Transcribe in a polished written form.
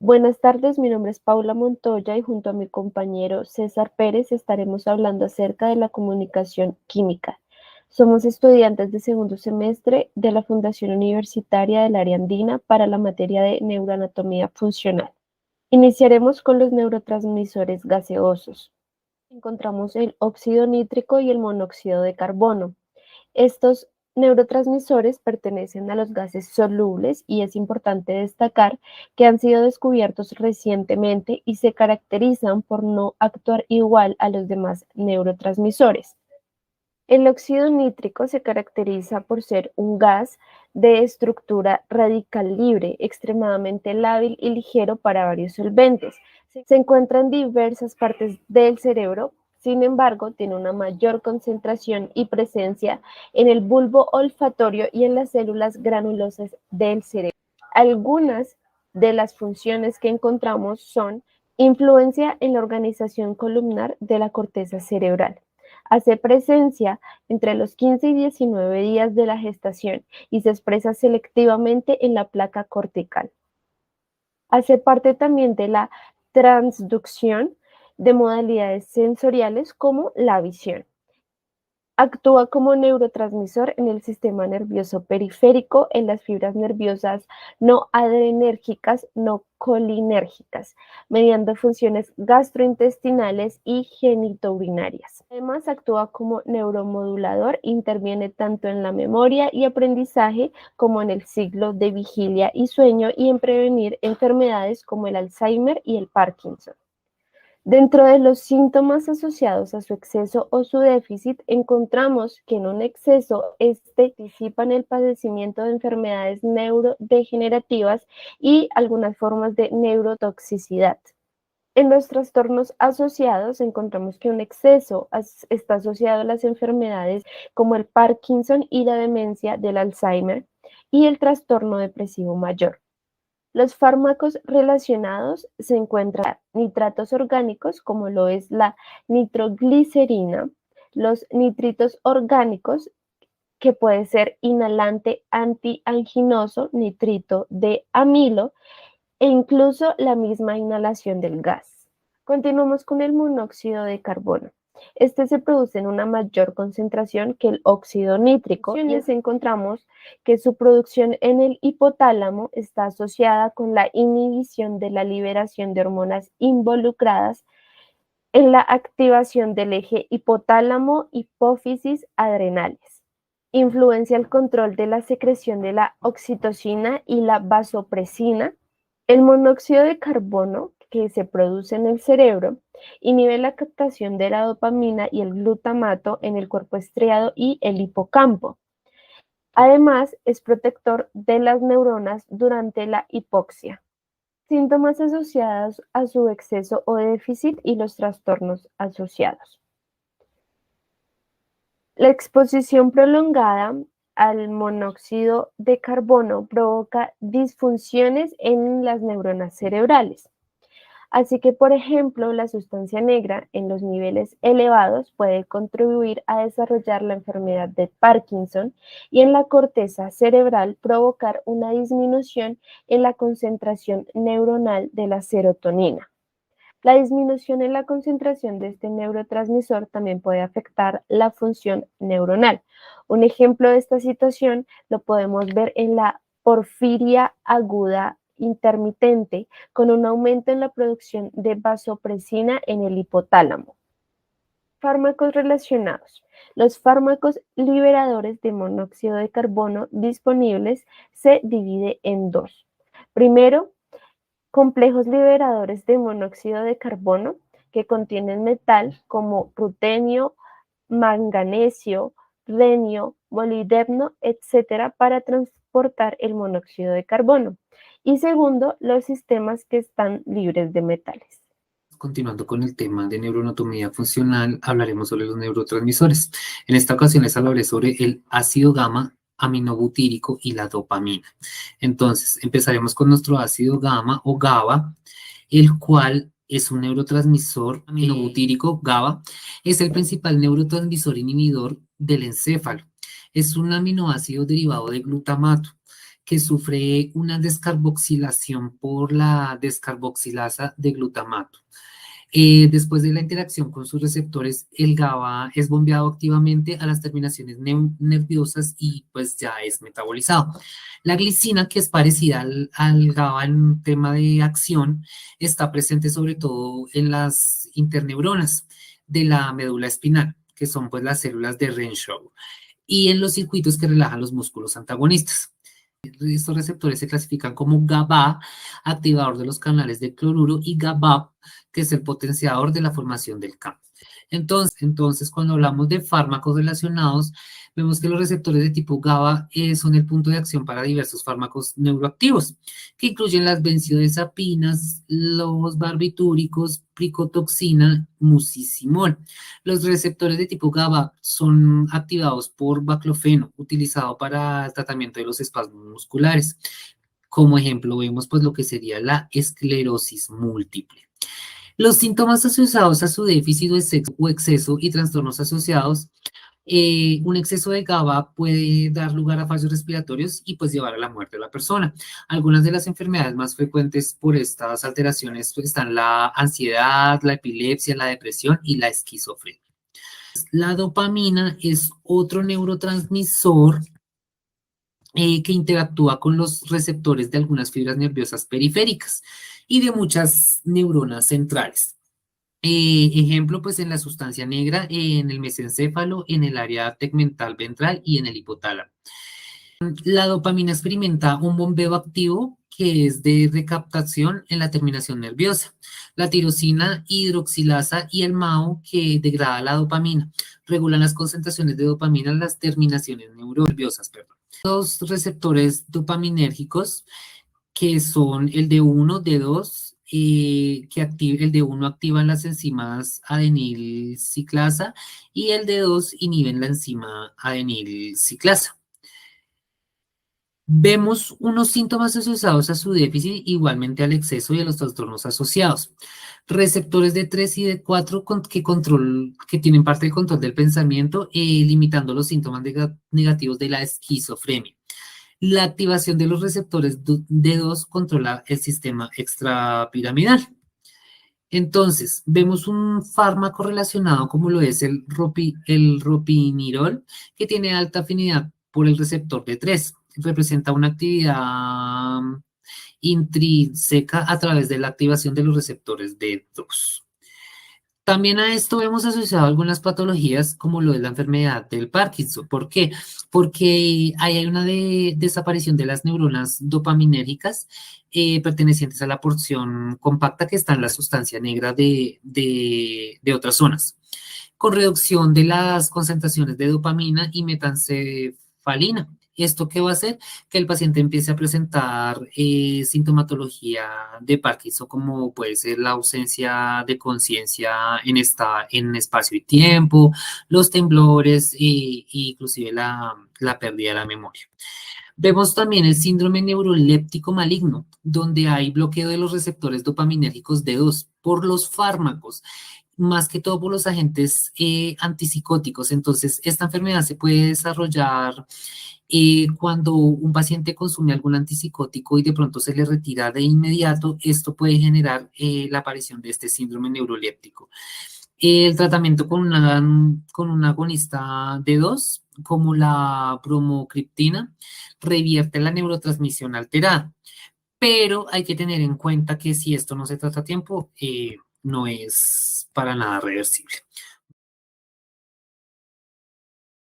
Buenas tardes, mi nombre es Paula Montoya y junto a mi compañero César Pérez estaremos hablando acerca de la comunicación química. Somos estudiantes de segundo semestre de la Fundación Universitaria del Área Andina para la materia de neuroanatomía funcional. Iniciaremos con los neurotransmisores gaseosos. Encontramos el óxido nítrico y el monóxido de carbono. Estos neurotransmisores pertenecen a los gases solubles y es importante destacar que han sido descubiertos recientemente y se caracterizan por no actuar igual a los demás neurotransmisores. El óxido nítrico se caracteriza por ser un gas de estructura radical libre, extremadamente lábil y ligero para varios solventes. Se encuentra en diversas partes del cerebro, sin embargo, tiene una mayor concentración y presencia en el bulbo olfatorio y en las células granulosas del cerebro. Algunas de las funciones que encontramos son influencia en la organización columnar de la corteza cerebral. Hace presencia entre los 15 y 19 días de la gestación y se expresa selectivamente en la placa cortical. Hace parte también de la transducción de modalidades sensoriales como la visión. Actúa como neurotransmisor en el sistema nervioso periférico, en las fibras nerviosas no adrenérgicas, no colinérgicas, mediante funciones gastrointestinales y genitourinarias. Además, actúa como neuromodulador, interviene tanto en la memoria y aprendizaje como en el ciclo de vigilia y sueño y en prevenir enfermedades como el Alzheimer y el Parkinson. Dentro de los síntomas asociados a su exceso o su déficit, encontramos que en un exceso participan el padecimiento de enfermedades neurodegenerativas y algunas formas de neurotoxicidad. En los trastornos asociados encontramos que un exceso está asociado a las enfermedades como el Parkinson y la demencia del Alzheimer y el trastorno depresivo mayor. Los fármacos relacionados se encuentran nitratos orgánicos, como lo es la nitroglicerina, los nitritos orgánicos, que puede ser inhalante antianginoso, nitrito de amilo, e incluso la misma inhalación del gas. Continuamos con el monóxido de carbono. Este se produce en una mayor concentración que el óxido nítrico y encontramos que su producción en el hipotálamo está asociada con la inhibición de la liberación de hormonas involucradas en la activación del eje hipotálamo-hipófisis adrenales. Influencia el control de la secreción de la oxitocina y la vasopresina. El monóxido de carbono que se produce en el cerebro inhibe la captación de la dopamina y el glutamato en el cuerpo estriado y el hipocampo. Además, es protector de las neuronas durante la hipoxia. Síntomas asociados a su exceso o déficit y los trastornos asociados. La exposición prolongada al monóxido de carbono provoca disfunciones en las neuronas cerebrales. Así que, por ejemplo, la sustancia negra en los niveles elevados puede contribuir a desarrollar la enfermedad de Parkinson y en la corteza cerebral provocar una disminución en la concentración neuronal de la serotonina. La disminución en la concentración de este neurotransmisor también puede afectar la función neuronal. Un ejemplo de esta situación lo podemos ver en la porfiria aguda intermitente, con un aumento en la producción de vasopresina en el hipotálamo. Fármacos relacionados. Los fármacos liberadores de monóxido de carbono disponibles se divide en dos. Primero, complejos liberadores de monóxido de carbono que contienen metal como rutenio, manganesio, renio, molibdeno, etcétera, para transportar el monóxido de carbono. Y segundo, los sistemas que están libres de metales. Continuando con el tema de neuroanatomía funcional, hablaremos sobre los neurotransmisores. En esta ocasión les hablaré sobre el ácido gamma aminobutírico y la dopamina. Entonces, empezaremos con nuestro ácido gamma o GABA, el cual es un neurotransmisor aminobutírico. GABA es el principal neurotransmisor inhibidor del encéfalo. Es un aminoácido derivado de glutamato que sufre una descarboxilación por la descarboxilasa de glutamato. Después de la interacción con sus receptores, el GABA es bombeado activamente a las terminaciones nerviosas y pues ya es metabolizado. La glicina, que es parecida al GABA en tema de acción, está presente sobre todo en las interneuronas de la médula espinal, que son pues las células de Renshaw, y en los circuitos que relajan los músculos antagonistas. Estos receptores se clasifican como GABA, activador de los canales de cloruro, y GABAP, que es el potenciador de la formación del campo. Entonces, cuando hablamos de fármacos relacionados, vemos que los receptores de tipo GABA son el punto de acción para diversos fármacos neuroactivos, que incluyen las benzodiazepinas, los barbitúricos, pricotoxina, mucimol. Los receptores de tipo GABA son activados por baclofeno, utilizado para el tratamiento de los espasmos musculares. Como ejemplo, vemos pues lo que sería la esclerosis múltiple. Los síntomas asociados a su déficit o exceso y trastornos asociados, un exceso de GABA puede dar lugar a fallos respiratorios y pues llevar a la muerte de la persona. Algunas de las enfermedades más frecuentes por estas alteraciones pues, están la ansiedad, la epilepsia, la depresión y la esquizofrenia. La dopamina es otro neurotransmisor que interactúa con los receptores de algunas fibras nerviosas periféricas y de muchas neuronas centrales. Ejemplo, pues en la sustancia negra, en el mesencéfalo, en el área tegmental ventral y en el hipotálamo. La dopamina experimenta un bombeo activo que es de recaptación en la terminación nerviosa. La tirosina hidroxilasa y el MAO, que degrada la dopamina, regulan las concentraciones de dopamina en las terminaciones nerviosas. Los receptores dopaminérgicos, que son el D1, D2, el D1 activa las enzimas adenil ciclasa y el D2 inhiben la enzima adenil ciclasa. Vemos unos síntomas asociados a su déficit, igualmente al exceso y a los trastornos asociados. Receptores de 3 y de 4 que tienen parte del control del pensamiento, limitando los síntomas negativos de la esquizofrenia. La activación de los receptores D2 controla el sistema extrapiramidal. Entonces, vemos un fármaco relacionado como lo es el ropinirol, que tiene alta afinidad por el receptor D3. Representa una actividad intrínseca a través de la activación de los receptores D2. También a esto hemos asociado algunas patologías como lo es la enfermedad del Parkinson. ¿Por qué? Porque hay una desaparición de las neuronas dopaminérgicas pertenecientes a la porción compacta que está en la sustancia negra de otras zonas, con reducción de las concentraciones de dopamina y metancefalina. ¿Esto qué va a hacer? Que el paciente empiece a presentar sintomatología de Parkinson, como puede ser la ausencia de conciencia en espacio y tiempo, los temblores e inclusive la pérdida de la memoria. Vemos también el síndrome neuroléptico maligno, donde hay bloqueo de los receptores dopaminérgicos D2 por los fármacos, más que todo por los agentes antipsicóticos. Entonces, esta enfermedad se puede desarrollar cuando un paciente consume algún antipsicótico y de pronto se le retira de inmediato. Esto puede generar la aparición de este síndrome neuroléptico. El tratamiento con un agonista D2, como la bromocriptina, revierte la neurotransmisión alterada. Pero hay que tener en cuenta que si esto no se trata a tiempo, no es para nada reversible.